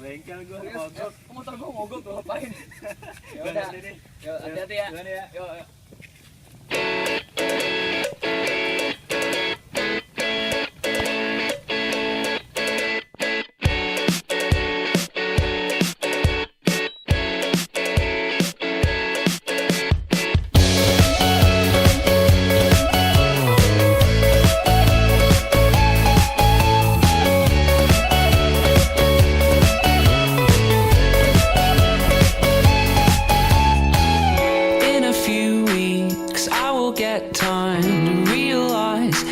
bengkel gua mogok. Motor gua mogok tuh ngapain? Ya udah. Yuk, hati-hati ya. Yuk.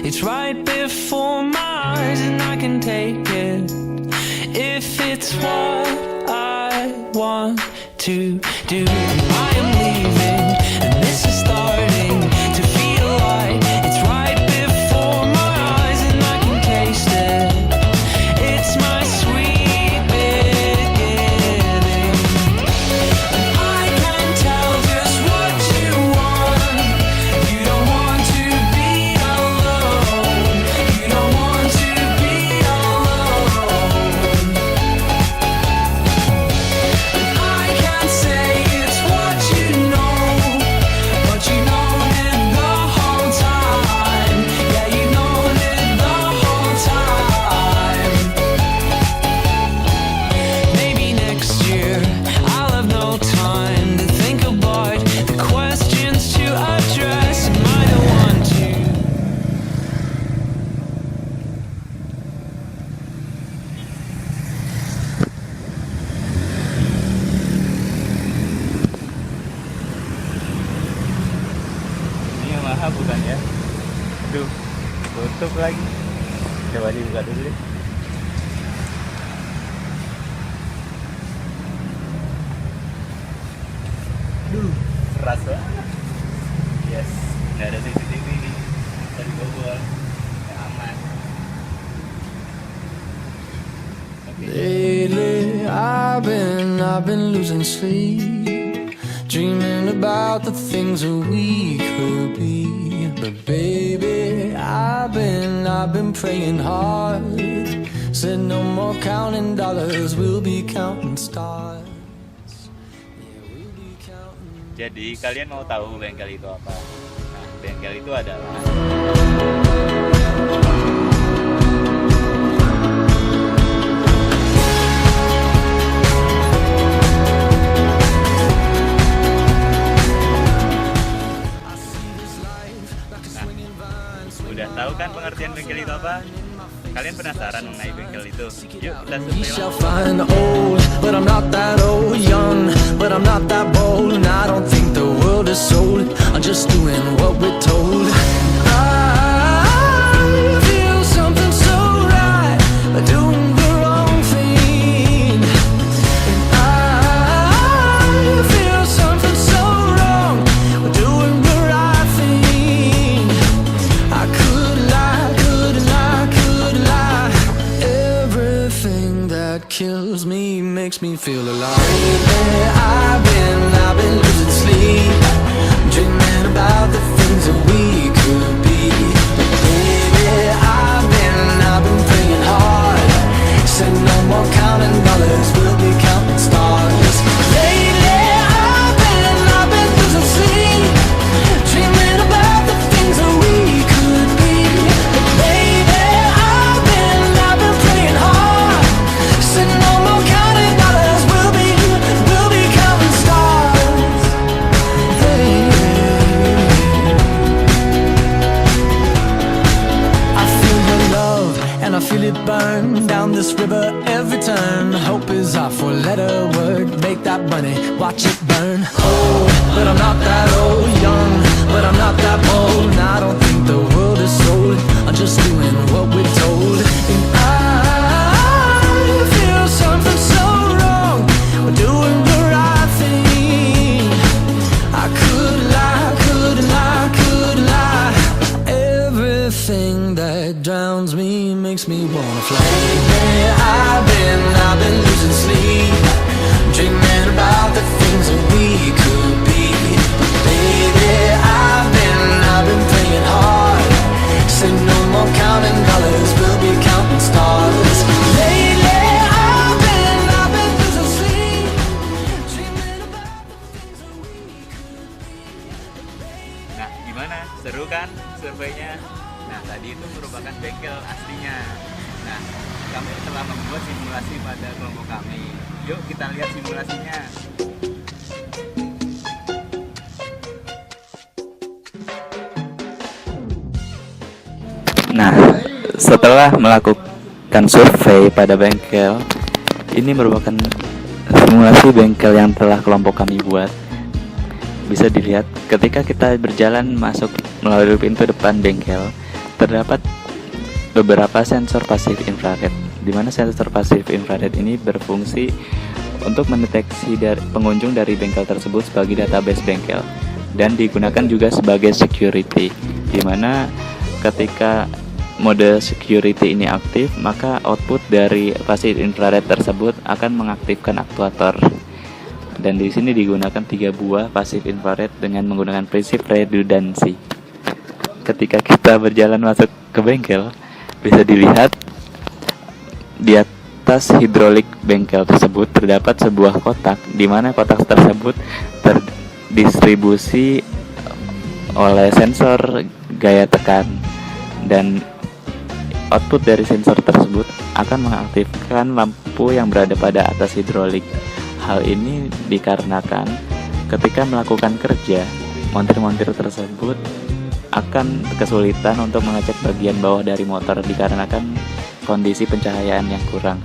It's right before my eyes and I can take it if it's what I want to do. I am leaving and this is starting to feel like it's right before my eyes and I can taste it. It's my sweet beginning. And I can tell just what you want. You don't want to be alone. You don't want to be alone. And I can't say it's what you know, but you know it the whole time. Yeah, you know it the whole time. Maybe next year I'll have no time to think about the questions to address. Am I the one to? Ini Yamaha bukan ya? Aduh, tutup lagi. Coba dibuka dulu deh. Aduh, keras banget. Yes, nggak ada CCTV nih. Tadi bobol, nggak aman. Oke. Lately, I've been losing sleep, dreaming about the things that we could be. But baby, I've been praying hard. Said no more counting dollars, we'll be counting stars. Yeah, we'll be counting. Jadi kalian mau tahu bengkel itu apa? Nah, bengkel itu adalah udah tahu kan pengertian bengkel itu apa? Kalian penasaran mengenai bengkel itu? Yuk kita We survei shall langsung. find old, but I'm not that old. Young, but I'm not that bold. And I don't think the world is sold. I'm just doing what we're told. I feel something so right, but doing the wrong thing. And I feel something so wrong, but doing the right thing. I could lie, could lie, could lie. Everything that kills me makes me feel alive. Lately, I've been losing sleep, dreaming about the things that we could be. Baby, I've been praying hard. Said no more counting dollars, we'll be counting stars. Lately, I've been losing sleep, dreaming about the things that we could be. Baby, I've been praying hard. Said no more counting dollars, we'll be counting stars. Hey, I feel your love and I feel it burn down this river every turn. Hope is our four-letter word. Make that money, watch it burn. Old, but I'm not that old. Young, but I'm not that bold. And I don't think the world is sold. I'm just doing what we're told. And I feel something so wrong. We're doing the right thing. I could lie, could lie, could lie. Everything that drowns me makes me wanna fly. Lately, I've been losing sleep, dreaming about the things that we could be. Baby, I've been praying hard. Said no more counting dollars, we'll be counting stars. Lately, I've been Gimana? Seru kan surveinya? Nah, tadi itu merupakan bengkel aslinya. Nah, kami telah membuat simulasi pada kelompok kami. Yuk kita lihat simulasinya. Nah, setelah melakukan survei pada bengkel, ini merupakan simulasi bengkel yang telah kelompok kami buat. Bisa dilihat ketika kita berjalan masuk melalui pintu depan bengkel, terdapat beberapa sensor pasif infrared, di mana sensor pasif infrared ini berfungsi untuk mendeteksi pengunjung dari bengkel tersebut sebagai database bengkel, dan digunakan juga sebagai security, di mana ketika mode security ini aktif, maka output dari pasif infrared tersebut akan mengaktifkan aktuator. Dan di sini digunakan 3 buah pasif infrared dengan menggunakan prinsip redundansi. Ketika kita berjalan masuk ke bengkel, bisa dilihat di atas hidrolik bengkel tersebut terdapat sebuah kotak, di mana kotak tersebut terdistribusi oleh sensor gaya tekan, dan output dari sensor tersebut akan mengaktifkan lampu yang berada pada atas hidrolik. Hal ini dikarenakan ketika melakukan kerja, montir-montir tersebut akan kesulitan untuk mengecek bagian bawah dari motor dikarenakan kondisi pencahayaan yang kurang.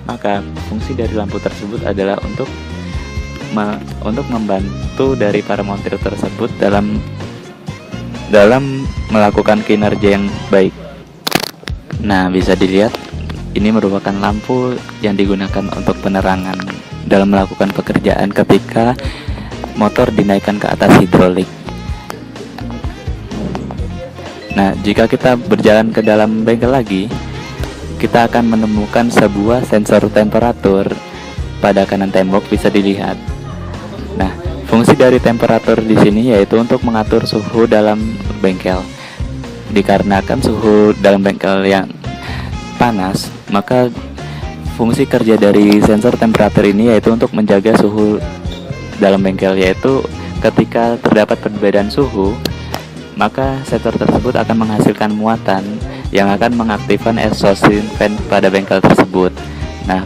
Maka fungsi dari lampu tersebut adalah untuk membantu dari para montir tersebut dalam melakukan kinerja yang baik. Nah, bisa dilihat ini merupakan lampu yang digunakan untuk penerangan dalam melakukan pekerjaan ketika motor dinaikkan ke atas hidrolik. Nah, jika kita berjalan ke dalam bengkel lagi, kita akan menemukan sebuah sensor temperatur pada kanan tembok, bisa dilihat. Nah, fungsi dari temperatur di sini yaitu untuk mengatur suhu dalam bengkel. Dikarenakan suhu dalam bengkel yang panas, maka fungsi kerja dari sensor temperatur ini yaitu untuk menjaga suhu dalam bengkel, yaitu ketika terdapat perbedaan suhu, maka sensor tersebut akan menghasilkan muatan yang akan mengaktifkan exhausting fan pada bengkel tersebut. Nah,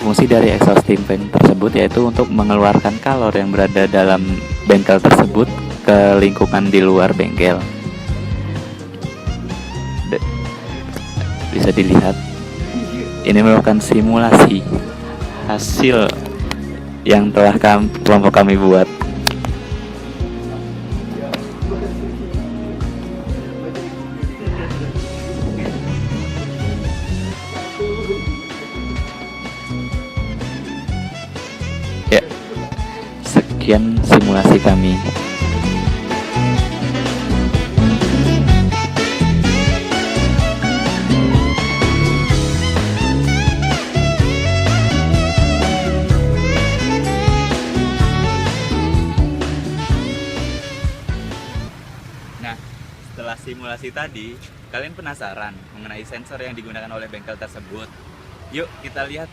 fungsi dari exhausting fan tersebut yaitu untuk mengeluarkan kalor yang berada dalam bengkel tersebut ke lingkungan di luar bengkel. Bisa dilihat ini merupakan simulasi hasil yang telah kelompok kami buat. Ya, sekian simulasi kami. Setelah simulasi tadi, kalian penasaran mengenai sensor yang digunakan oleh bengkel tersebut? Yuk kita lihat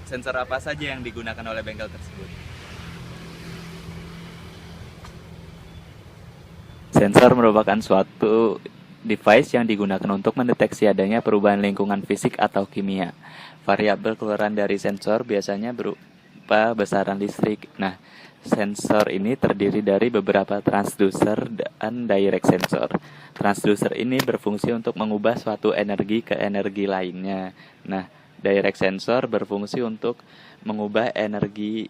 sensor apa saja yang digunakan oleh bengkel tersebut. Sensor merupakan suatu device yang digunakan untuk mendeteksi adanya perubahan lingkungan fisik atau kimia. Variabel keluaran dari sensor biasanya berupa besaran listrik. Nah, sensor ini terdiri dari beberapa transducer dan direct sensor. Transducer ini berfungsi untuk mengubah suatu energi ke energi lainnya. Nah, direct sensor berfungsi untuk mengubah energi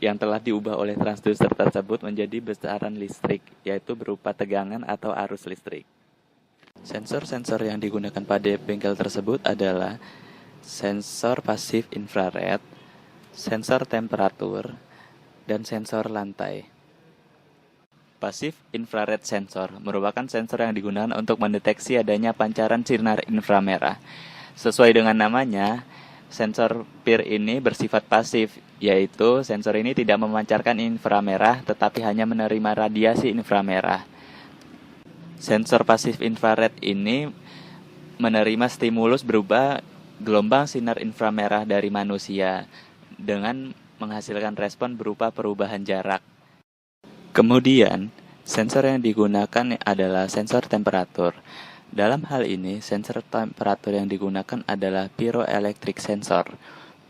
yang telah diubah oleh transducer tersebut menjadi besaran listrik, yaitu berupa tegangan atau arus listrik. Sensor-sensor yang digunakan pada bengkel tersebut adalah sensor pasif infrared, sensor temperatur, dan sensor lantai. Pasif infrared sensor merupakan sensor yang digunakan untuk mendeteksi adanya pancaran sinar inframerah. Sesuai dengan namanya, sensor PIR ini bersifat pasif, yaitu sensor ini tidak memancarkan inframerah tetapi hanya menerima radiasi inframerah. Sensor pasif infrared ini menerima stimulus berupa gelombang sinar inframerah dari manusia dengan menghasilkan respon berupa perubahan jarak. Kemudian, Sensor yang digunakan adalah sensor temperatur. Dalam hal ini, sensor temperatur yang digunakan adalah pyroelectric sensor.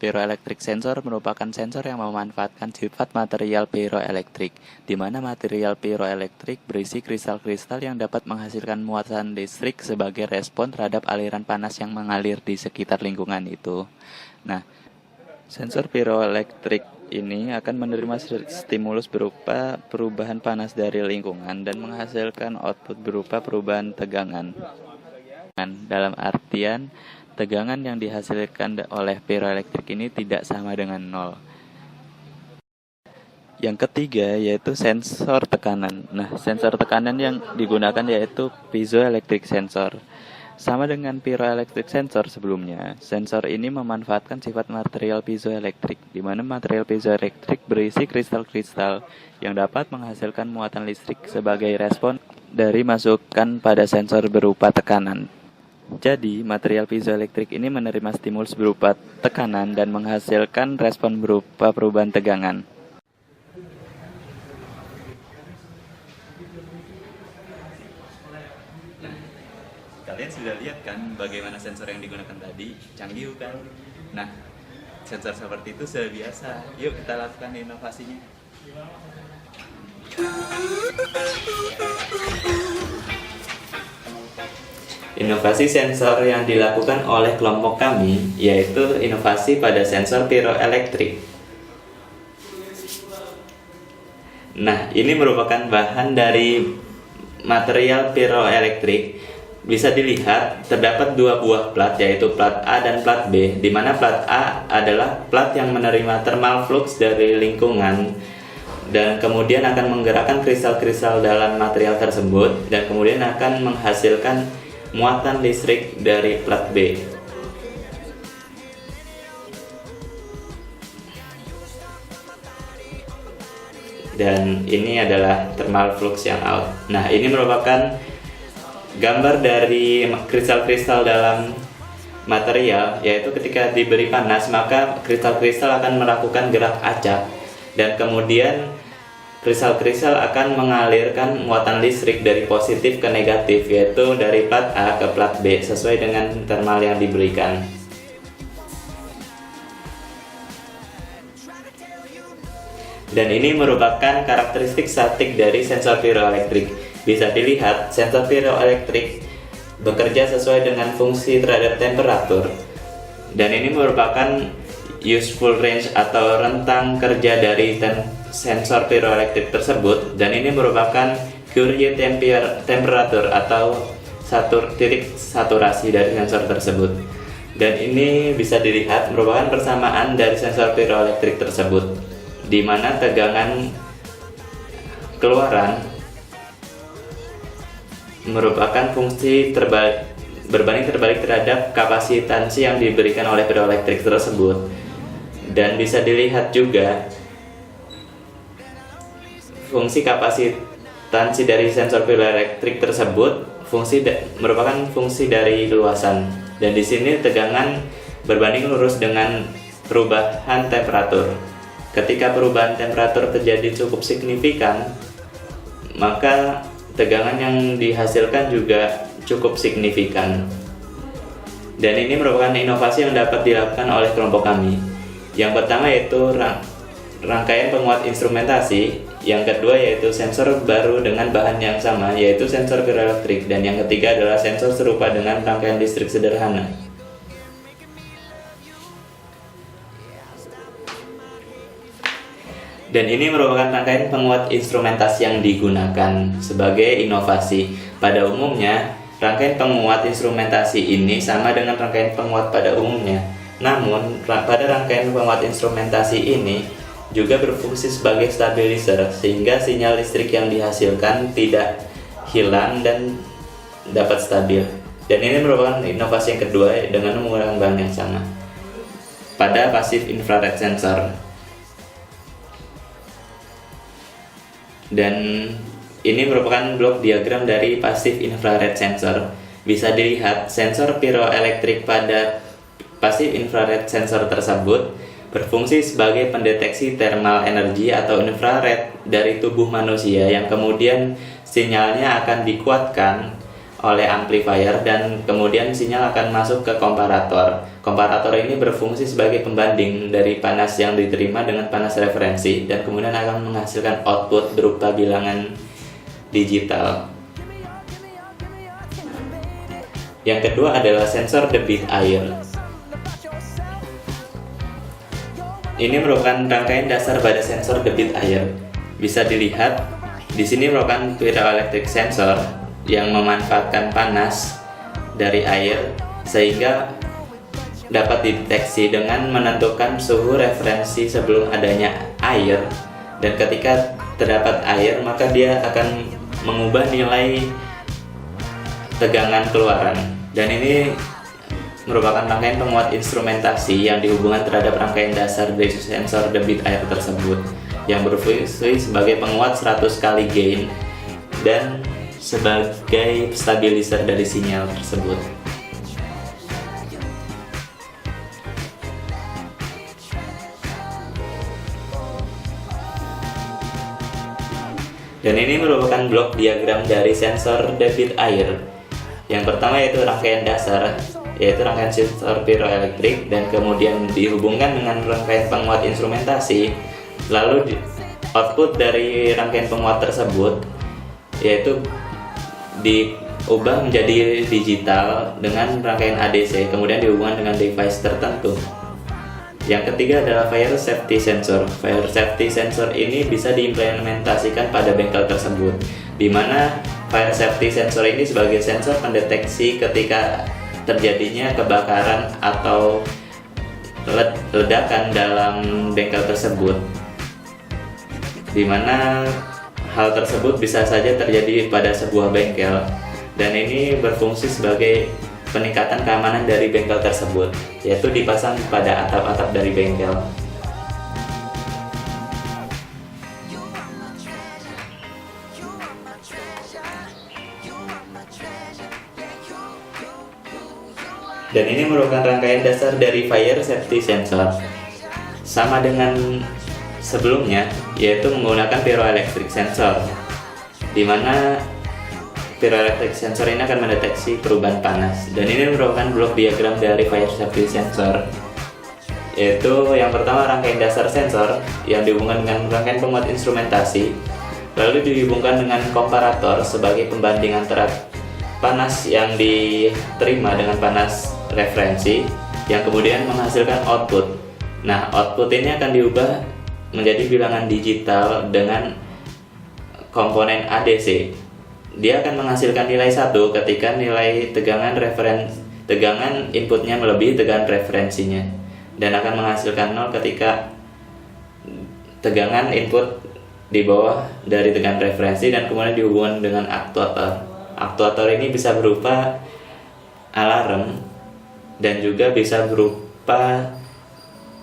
Pyroelectric sensor merupakan sensor yang memanfaatkan sifat material pyroelektrik, di mana material pyroelektrik berisi kristal-kristal yang dapat menghasilkan muatan listrik sebagai respon terhadap aliran panas yang mengalir di sekitar lingkungan itu. Nah, sensor pyroelektrik ini akan menerima stimulus berupa perubahan panas dari lingkungan dan menghasilkan output berupa perubahan tegangan. Dalam artian, tegangan yang dihasilkan oleh pyroelektrik ini tidak sama dengan nol. Yang ketiga yaitu sensor tekanan. Nah, sensor tekanan yang digunakan yaitu piezoelectric sensor. Sama dengan pyroelectric sensor sebelumnya, sensor ini memanfaatkan sifat material piezoelektrik, di mana material piezoelektrik berisi kristal-kristal yang dapat menghasilkan muatan listrik sebagai respon dari masukan pada sensor berupa tekanan. Jadi, material piezoelektrik ini menerima stimulus berupa tekanan dan menghasilkan respon berupa perubahan tegangan. Kalian sudah lihat kan bagaimana sensor yang digunakan tadi, canggih kan? Nah, sensor seperti itu sudah biasa. Yuk kita lakukan inovasinya. Inovasi sensor yang dilakukan oleh kelompok kami yaitu inovasi pada sensor pyroelektrik. Nah, ini merupakan bahan dari material pyroelektrik. Bisa dilihat terdapat dua buah plat, yaitu plat A dan plat B, di mana plat A adalah plat yang menerima thermal flux dari lingkungan dan kemudian akan menggerakkan kristal-kristal dalam material tersebut dan kemudian akan menghasilkan muatan listrik dari plat B. Dan ini adalah thermal flux yang out. Nah, ini merupakan gambar dari kristal-kristal dalam material, yaitu ketika diberi panas maka kristal-kristal akan melakukan gerak acak dan kemudian kristal-kristal akan mengalirkan muatan listrik dari positif ke negatif, yaitu dari plat A ke plat B sesuai dengan thermal yang diberikan. Dan ini merupakan karakteristik statik dari sensor pyroelektrik. Bisa dilihat, sensor pyroelektrik bekerja sesuai dengan fungsi terhadap temperatur. Dan ini merupakan useful range atau rentang kerja dari sensor pyroelektrik tersebut. Dan ini merupakan Curie temperatur atau titik saturasi dari sensor tersebut. Dan ini bisa dilihat merupakan persamaan dari sensor pyroelektrik tersebut, di mana tegangan keluaran merupakan fungsi berbanding terbalik terhadap kapasitansi yang diberikan oleh pyroelektrik tersebut. Dan bisa dilihat juga fungsi kapasitansi dari sensor pyroelektrik tersebut merupakan fungsi dari luasan. Dan di sini tegangan berbanding lurus dengan perubahan temperatur. Ketika perubahan temperatur terjadi cukup signifikan, maka tegangan yang dihasilkan juga cukup signifikan. Dan ini merupakan inovasi yang dapat dilakukan oleh kelompok kami. Yang pertama yaitu rangkaian penguat instrumentasi. Yang kedua yaitu sensor baru dengan bahan yang sama, yaitu sensor pyroelektrik. Dan yang ketiga adalah sensor serupa dengan rangkaian listrik sederhana. Dan ini merupakan rangkaian penguat instrumentasi yang digunakan sebagai inovasi. Pada umumnya, rangkaian penguat instrumentasi ini sama dengan rangkaian penguat pada umumnya. Namun, pada rangkaian penguat instrumentasi ini juga berfungsi sebagai stabilizer, sehingga sinyal listrik yang dihasilkan tidak hilang dan dapat stabil. Dan ini merupakan inovasi yang kedua dengan menggunakan bahan yang sama pada passive infrared sensor. Dan ini merupakan blok diagram dari passive infrared sensor. Bisa dilihat sensor pyroelektrik pada passive infrared sensor tersebut berfungsi sebagai pendeteksi thermal energy atau infrared dari tubuh manusia yang kemudian sinyalnya akan dikuatkan oleh amplifier dan kemudian sinyal akan masuk ke komparator. Komparator ini berfungsi sebagai pembanding dari panas yang diterima dengan panas referensi dan kemudian akan menghasilkan output berupa bilangan digital. Yang kedua adalah sensor debit air. Ini merupakan rangkaian dasar pada sensor debit air. Bisa dilihat di sini merupakan piezoelectric sensor yang memanfaatkan panas dari air sehingga dapat dideteksi dengan menentukan suhu referensi sebelum adanya air, dan ketika terdapat air maka dia akan mengubah nilai tegangan keluaran, dan ini merupakan rangkaian penguat instrumentasi yang dihubungkan terhadap rangkaian dasar dari sensor debit air tersebut yang berfungsi sebagai penguat 100 kali gain dan sebagai stabilizer dari sinyal tersebut. Dan ini merupakan blok diagram dari sensor debit air. Yang pertama yaitu rangkaian dasar, yaitu rangkaian sensor piezoelektrik, dan kemudian dihubungkan dengan rangkaian penguat instrumentasi. Lalu output dari rangkaian penguat tersebut yaitu diubah menjadi digital dengan rangkaian ADC, kemudian dihubungkan dengan device tertentu. Yang ketiga adalah fire safety sensor. Fire safety sensor ini bisa diimplementasikan pada bengkel tersebut, di mana fire safety sensor ini sebagai sensor pendeteksi ketika terjadinya kebakaran atau ledakan dalam bengkel tersebut, di mana hal tersebut bisa saja terjadi pada sebuah bengkel, dan ini berfungsi sebagai peningkatan keamanan dari bengkel tersebut, yaitu dipasang pada atap-atap dari bengkel. Dan ini merupakan rangkaian dasar dari fire safety sensor. Sama dengan sebelumnya, yaitu menggunakan piezoelectric sensor, di mana piezoelectric sensor ini akan mendeteksi perubahan panas. Dan ini merupakan blok diagram dari fire safety sensor, yaitu yang pertama rangkaian dasar sensor yang dihubungkan dengan rangkaian penguat instrumentasi, lalu dihubungkan dengan komparator sebagai pembanding antara panas yang diterima dengan panas referensi yang kemudian menghasilkan output. Nah, output ini akan diubah menjadi bilangan digital dengan komponen ADC. Dia akan menghasilkan nilai 1 ketika nilai tegangan inputnya melebihi tegangan referensinya, dan akan menghasilkan 0 ketika tegangan input di bawah dari tegangan referensi, dan kemudian dihubungkan dengan aktuator. Aktuator ini bisa berupa alarm dan juga bisa berupa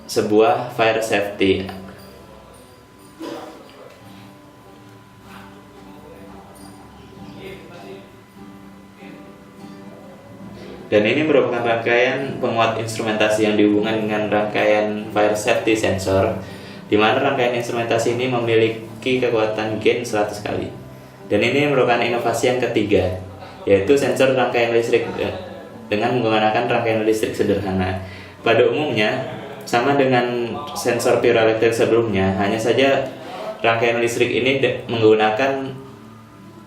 sebuah fire safety. Dan ini merupakan rangkaian penguat instrumentasi yang dihubungkan dengan rangkaian fire safety sensor, di mana rangkaian instrumentasi ini memiliki kekuatan gain 100 kali. Dan ini merupakan inovasi yang ketiga, yaitu sensor rangkaian listrik dengan menggunakan rangkaian listrik sederhana. Pada umumnya, sama dengan sensor piezoelektrik sebelumnya, hanya saja rangkaian listrik ini menggunakan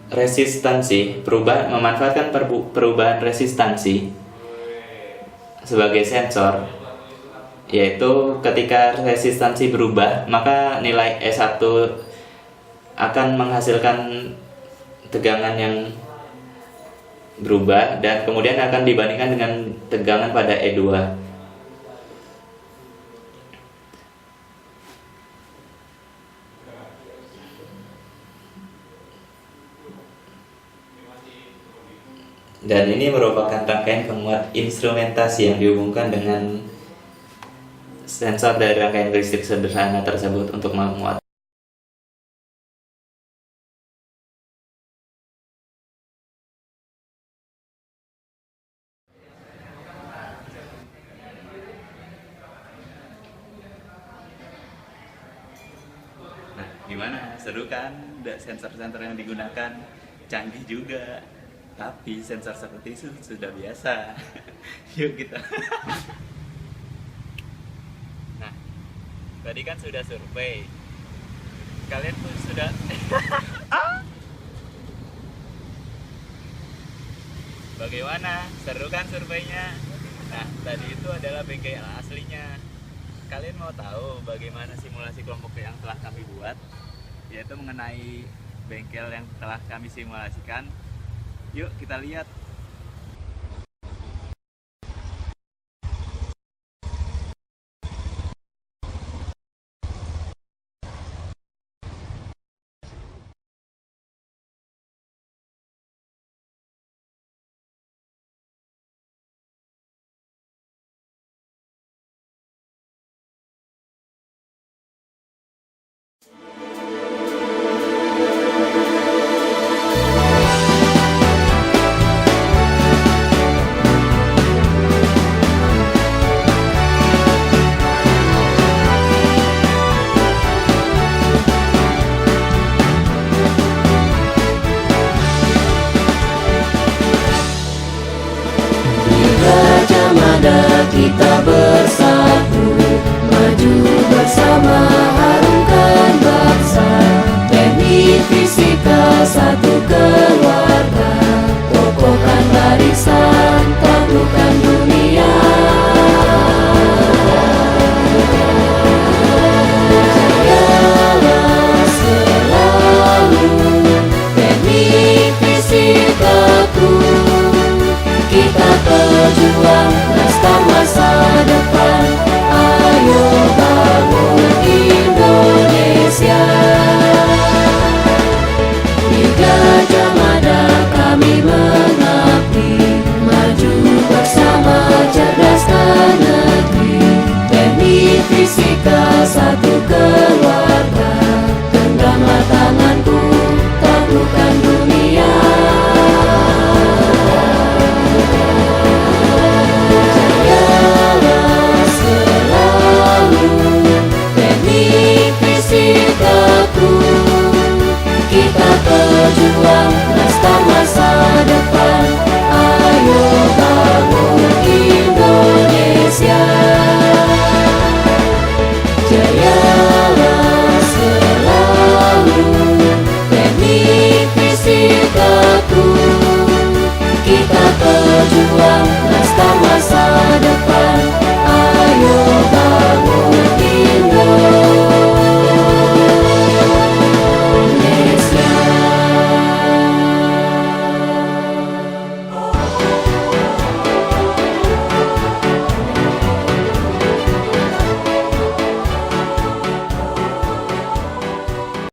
resistansi, memanfaatkan perubahan resistansi sebagai sensor, yaitu ketika resistansi berubah maka nilai E1 akan menghasilkan tegangan yang berubah dan kemudian akan dibandingkan dengan tegangan pada E2. Dan ini merupakan rangkaian penguat instrumentasi yang dihubungkan dengan sensor dari rangkaian listrik sederhana tersebut untuk menguat. seru kan, sensor-sensor yang digunakan canggih juga, tapi sensor seperti itu sudah biasa. Yuk kita. Nah, tadi kan sudah survei, kalian pun sudah bagaimana? Seru kan surveinya? Nah, tadi itu adalah bengkel aslinya. Kalian mau tahu bagaimana simulasi kelompok yang telah kami buat? Yaitu mengenai bengkel yang telah kami simulasikan. Yuk kita lihat. Gajah Mada kita bersatu, maju bersama harumkan bangsa. Teknik fisika satu keluarga, kokohkan barisan, taklukkan dunia. Jayalah selalu teknik fisikaku, kita pejuang nastar masa depan. Ayo bangun Indonesia. Di Gajah Mada kami mengabdi, maju bersama cerdaskan negeri. Teknik fisika satu keluarga, genggamlah tanganku, taklukkan dunia. Jayalah selalu teknik fisikaku, kita pejuang nastar masa depan. Ayo bangun Indonesia. Jayalah selalu teknik fisikaku, kita pejuang nastar masa